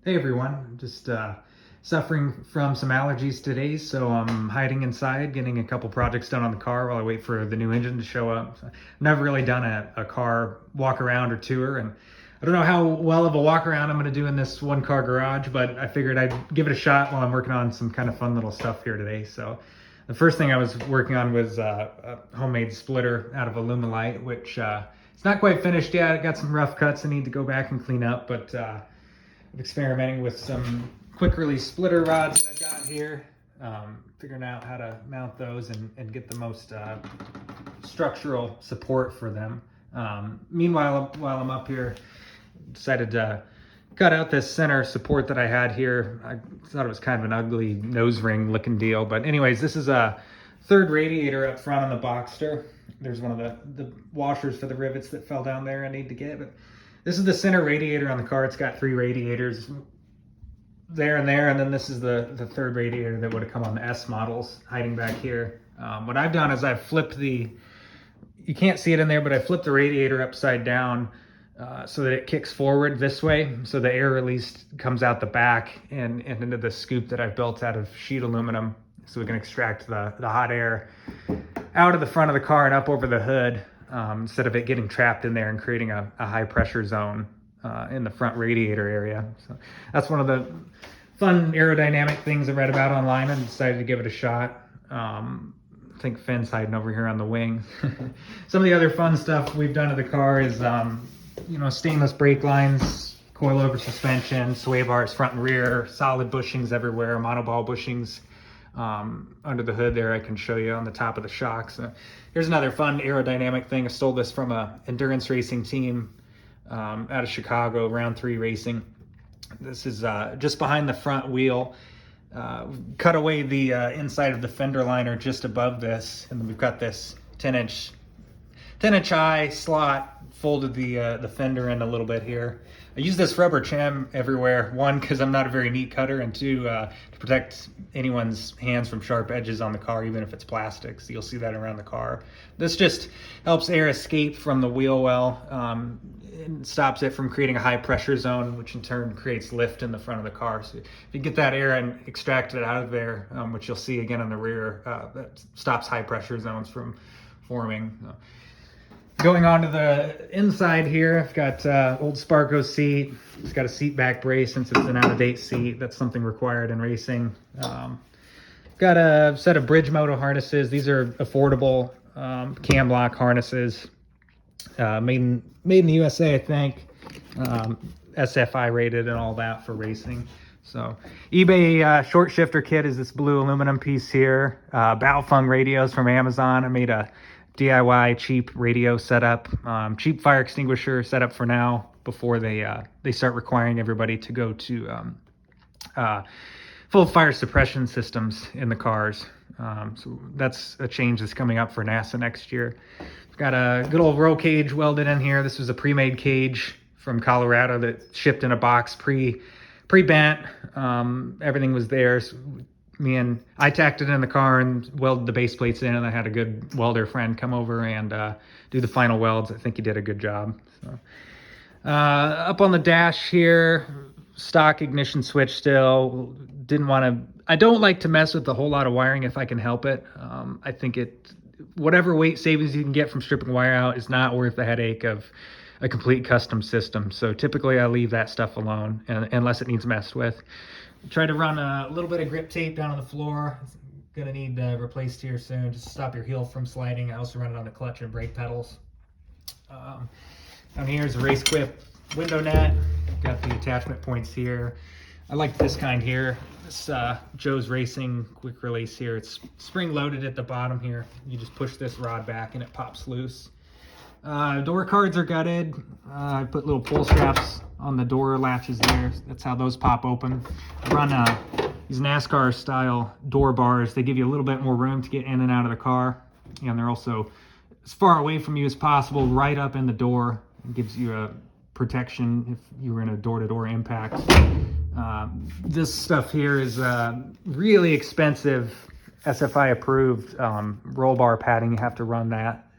Hey everyone, just suffering from some allergies today, so I'm hiding inside, getting a couple projects done on the car while I wait for the new engine to show up. So I've never really done a car walk around or tour, and I don't know how well of a walk around I'm going to do in this one car garage, but I figured I'd give it a shot while I'm working on some kind of fun little stuff here today. So the first thing I was working on was a homemade splitter out of Alumilite, which it's not quite finished yet. It got some rough cuts I need to go back and clean up, but I'm experimenting with some quick release splitter rods that I've got here, figuring out how to mount those and get the most structural support for them. Meanwhile, while I'm up here, decided to cut out this center support that I had here. I thought it was kind of an ugly nose ring looking deal, but anyways, this is a third radiator up front on the Boxster. There's one of the washers for the rivets that fell down there I need to get, but this is the center radiator on the car. It's got 3 radiators there, and then this is the third radiator that would have come on the S models, hiding back here. What I've done is I've flipped you can't see it in there, but I flipped the radiator upside down so that it kicks forward this way, so the air release comes out the back and into the scoop that I've built out of sheet aluminum, so we can extract the hot air out of the front of the car and up over the hood. Instead of it getting trapped in there and creating a high pressure zone in the front radiator area. So that's one of the fun aerodynamic things I read about online and decided to give it a shot. I think Finn's hiding over here on the wing. Some of the other fun stuff we've done to the car is, stainless brake lines, coilover suspension, sway bars front and rear, solid bushings everywhere, monoball bushings under the hood there. I can show you on the top of the shocks. Here's another fun aerodynamic thing. I stole this from a endurance racing team out of Chicago, Round 3 Racing. This is just behind the front wheel. Cut away the inside of the fender liner just above this, and then we've got this 10-inch eye slot, folded the fender in a little bit here. I use this rubber trim everywhere, one, because I'm not a very neat cutter, and two, to protect anyone's hands from sharp edges on the car, even if it's plastic. So you'll see that around the car. This just helps air escape from the wheel well, and stops it from creating a high pressure zone, which in turn creates lift in the front of the car. So if you get that air and extract it out of there, which you'll see again on the rear, that stops high pressure zones from forming. Going on to the inside here, I've got old Sparco seat. It's got a seat back brace since it's an out-of-date seat. That's something required in racing. Got a set of bridge moto harnesses. These are affordable cam lock harnesses, made in the USA, I think. SFI rated and all that for racing. So eBay short shifter kit is this blue aluminum piece here. Baofeng radios from Amazon. I made a DIY cheap radio setup, cheap fire extinguisher setup for now before they start requiring everybody to go to full fire suppression systems in the cars. So that's a change that's coming up for NASA next year. I've got a good old roll cage welded in here. This was a pre-made cage from Colorado that shipped in a box pre-bent. Everything was there. So I tacked it in the car and welded the base plates in, and I had a good welder friend come over and do the final welds. I think he did a good job. So, up on the dash here, stock ignition switch still. I don't like to mess with a whole lot of wiring if I can help it. I think whatever weight savings you can get from stripping wire out is not worth the headache of a complete custom system. So typically I leave that stuff alone unless it needs messed with. Try to run a little bit of grip tape down on the floor. It's gonna need replaced here soon, just to stop your heel from sliding. I also run it on the clutch and brake pedals. Down here is a race quip window net. Got the attachment points here. I like this kind here. This Joe's Racing quick release here. It's spring loaded at the bottom here. You just push this rod back and it pops loose. Door cards are gutted. I put little pull straps on the door latches there. That's how those pop open. I run these NASCAR style door bars. They give you a little bit more room to get in and out of the car. And they're also as far away from you as possible, right up in the door. It gives you a protection if you were in a door-to-door impact. This stuff here is really expensive, SFI approved roll bar padding. You have to run that.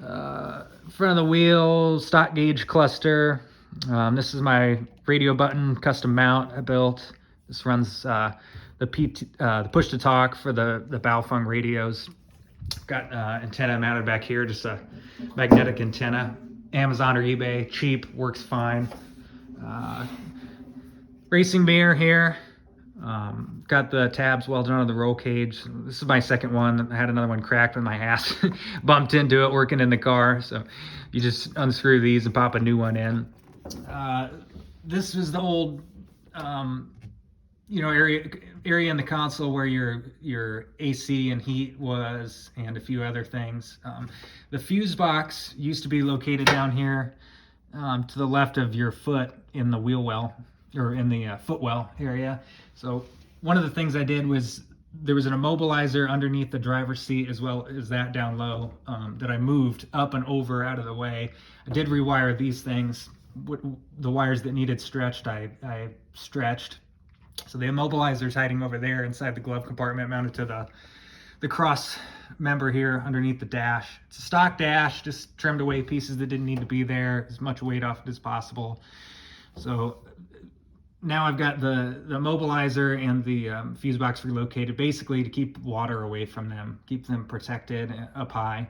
Front of the wheel, stock gauge cluster, This is my radio button custom mount I built. This runs the push to talk for the Baofeng radios. Got antenna mounted back here, just a magnetic antenna. Amazon or eBay, cheap, works fine. Racing mirror here. Got the tabs welded onto the roll cage. This is my second one. I had another one cracked when my ass bumped into it working in the car. So you just unscrew these and pop a new one in. This is the old, area in the console where your AC and heat was, and a few other things. The fuse box used to be located down here to the left of your foot in the wheel well, or in the footwell area. So one of the things I did was there was an immobilizer underneath the driver's seat as well as that down low that I moved up and over out of the way. I did rewire these things. The wires that needed stretched, I stretched. So the immobilizer's hiding over there inside the glove compartment, mounted to the cross member here underneath the dash. It's a stock dash, just trimmed away pieces that didn't need to be there, as much weight off as possible. So now I've got the immobilizer and the fuse box relocated, basically to keep water away from them, keep them protected up high.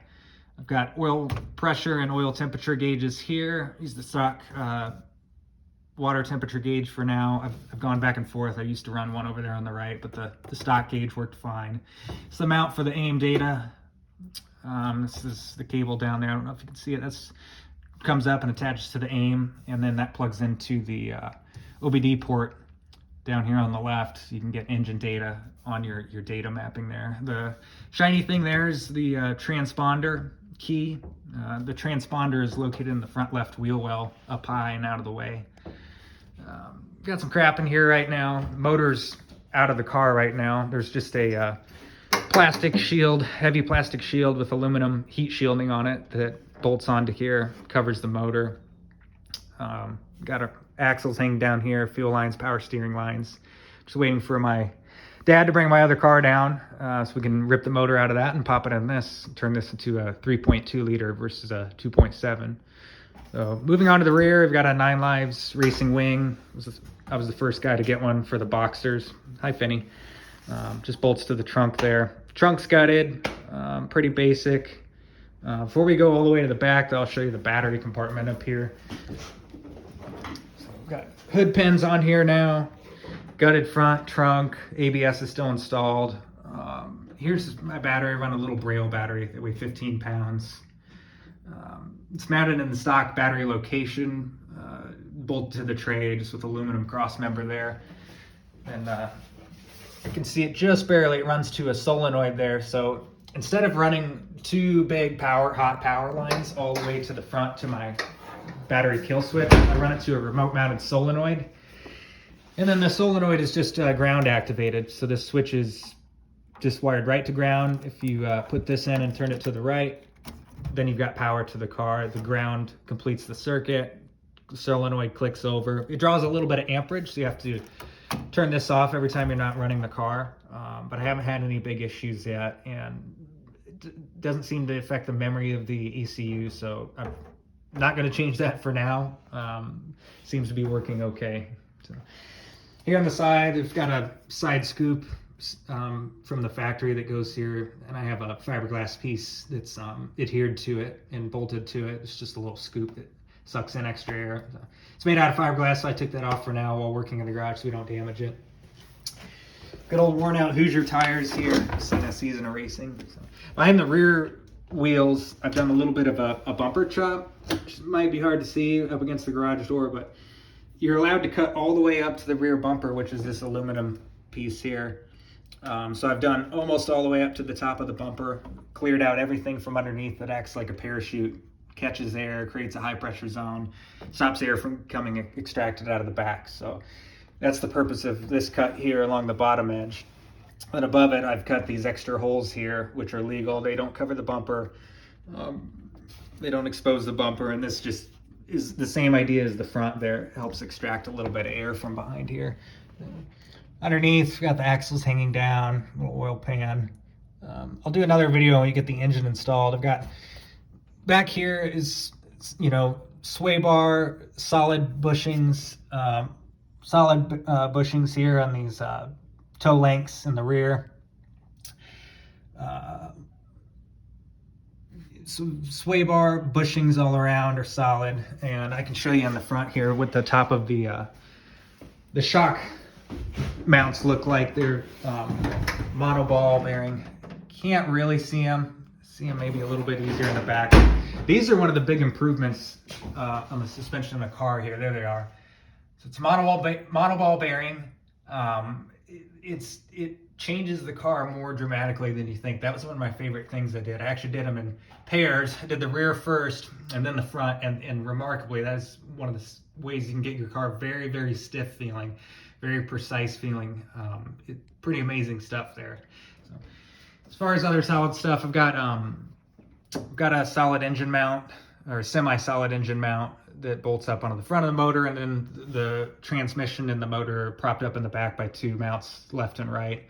I've got oil pressure and oil temperature gauges here. Use the stock water temperature gauge for now. I've gone back and forth. I used to run one over there on the right, but the stock gauge worked fine. It's the mount for the AIM data. This is the cable down there. I don't know if you can see it. That's comes up and attaches to the AIM, and then that plugs into the OBD port down here on the left. You can get engine data on your data mapping there. The shiny thing there is the transponder key. The transponder is located in the front left wheel well, up high and out of the way. Got some crap in here right now. Motor's out of the car right now. There's just a plastic shield, heavy plastic shield with aluminum heat shielding on it that bolts onto here, covers the motor. Got our axles hanging down here, fuel lines, power steering lines. Just waiting for my dad to bring my other car down so we can rip the motor out of that and pop it in this, turn this into a 3.2 liter versus a 2.7. So moving on to the rear, we've got a 9 Lives racing wing. I was the first guy to get one for the Boxsters. Hi, Finny. Just bolts to the trunk there. Trunk's gutted, pretty basic. Before we go all the way to the back, I'll show you the battery compartment up here. So we've got hood pins on here now. Gutted front, trunk, ABS is still installed. Here's my battery. I run a little Braille battery that weighs 15 pounds. It's mounted in the stock battery location, bolted to the tray, just with aluminum cross member there. And you can see it just barely. It runs to a solenoid there. So instead of running two big hot power lines all the way to the front to my battery kill switch, I run it to a remote mounted solenoid. And then the solenoid is just ground activated. So this switch is just wired right to ground. If you put this in and turn it to the right, then you've got power to the car. The ground completes the circuit. The solenoid clicks over. It draws a little bit of amperage, so you have to turn this off every time you're not running the car. But I haven't had any big issues yet, and it doesn't seem to affect the memory of the ECU, so I'm not going to change that for now. Seems to be working okay. So here on the side, we've got a side scoop from the factory that goes here, and I have a fiberglass piece that's adhered to it and bolted to it. It's just a little scoop that sucks in extra air. So it's made out of fiberglass, so I took that off for now while working in the garage so we don't damage it. Good old worn out Hoosier tires here. Seen a season of racing. So behind the rear wheels, I've done a little bit of a bumper chop, which might be hard to see up against the garage door, but you're allowed to cut all the way up to the rear bumper, which is this aluminum piece here. So I've done almost all the way up to the top of the bumper, cleared out everything from underneath that acts like a parachute, catches air, creates a high pressure zone, stops air from coming extracted out of the back. So that's the purpose of this cut here along the bottom edge. Then above it, I've cut these extra holes here, which are legal. They don't cover the bumper. They don't expose the bumper, and this just is the same idea as the front there. It helps extract a little bit of air from behind here. Underneath, we've got the axles hanging down, little oil pan. I'll do another video when you get the engine installed. I've got back here is, sway bar, solid bushings, bushings here on these toe lengths in the rear. Sway bar bushings all around are solid, and I can show you on the front here what the top of the shock mounts look like. They're monoball bearing. Can't really see them. See them maybe a little bit easier in the back. These are one of the big improvements on the suspension of the car here. There they are. So it's monoball bearing. It changes the car more dramatically than you think. That was one of my favorite things I did. I actually did them in pairs. I did the rear first and then the front, and remarkably, that is one of the ways you can get your car very, very stiff feeling, very precise feeling. Pretty amazing stuff there. So, as far as other solid stuff, I've got a solid engine mount, or semi-solid engine mount, that bolts up onto the front of the motor, and then the transmission and the motor are propped up in the back by two mounts left and right.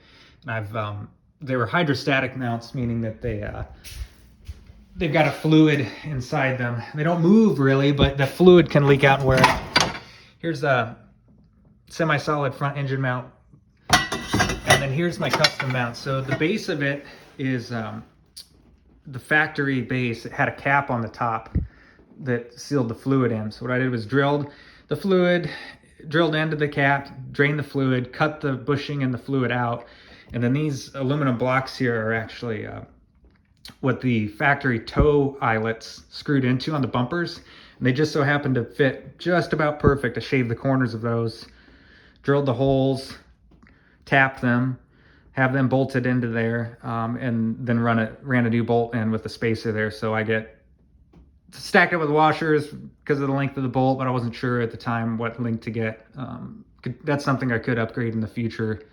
And they were hydrostatic mounts, meaning that they've got a fluid inside them. They don't move really, but the fluid can leak out and wear out. Here's a semi-solid front engine mount, and then here's my custom mount. So the base of it is the factory base. It had a cap on the top that sealed the fluid in. So what I did was drilled the fluid, drilled into the cap, drained the fluid, cut the bushing and the fluid out. And then these aluminum blocks here are actually what the factory toe eyelets screwed into on the bumpers. And they just so happen to fit just about perfect. I shaved the corners of those, drilled the holes, tapped them, have them bolted into there, and then ran a new bolt in with the spacer there. So I stacked it with washers because of the length of the bolt, but I wasn't sure at the time what length to get. That's something I could upgrade in the future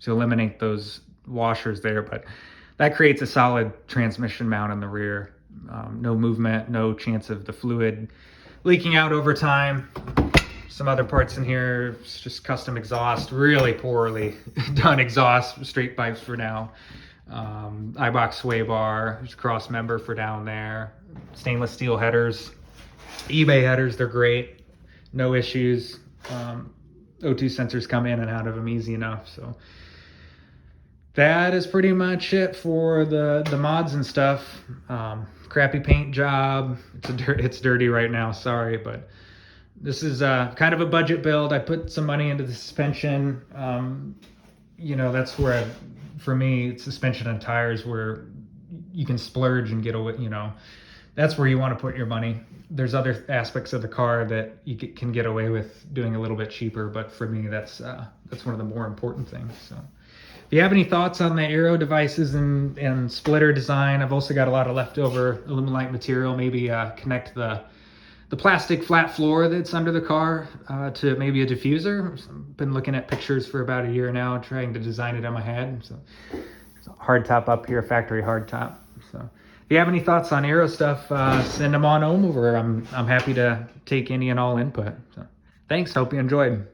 to eliminate those washers there, but that creates a solid transmission mount in the rear. No movement, no chance of the fluid leaking out over time. Some other parts in here, it's just custom exhaust, really poorly done exhaust, straight pipes for now. iBox sway bar, there's a cross member for down there. Stainless steel headers, eBay headers, they're great, no issues. O2 sensors come in and out of them easy enough. So that is pretty much it for the mods and stuff. Crappy paint job. It's dirty right now, sorry, but this is kind of a budget build. I put some money into the suspension. That's where for me, suspension and tires, where you can splurge and get away, that's where you want to put your money. There's other aspects of the car that you can get away with doing a little bit cheaper, but for me, that's one of the more important things. So if you have any thoughts on the aero devices and splitter design, I've also got a lot of leftover Illuminite material. Maybe connect the plastic flat floor that's under the car to maybe a diffuser. I've been looking at pictures for about a year now, trying to design it in my head. So it's a hard top up here, factory hard top. So if you have any thoughts on aero stuff, send them on over. I'm happy to take any and all input. So thanks, hope you enjoyed.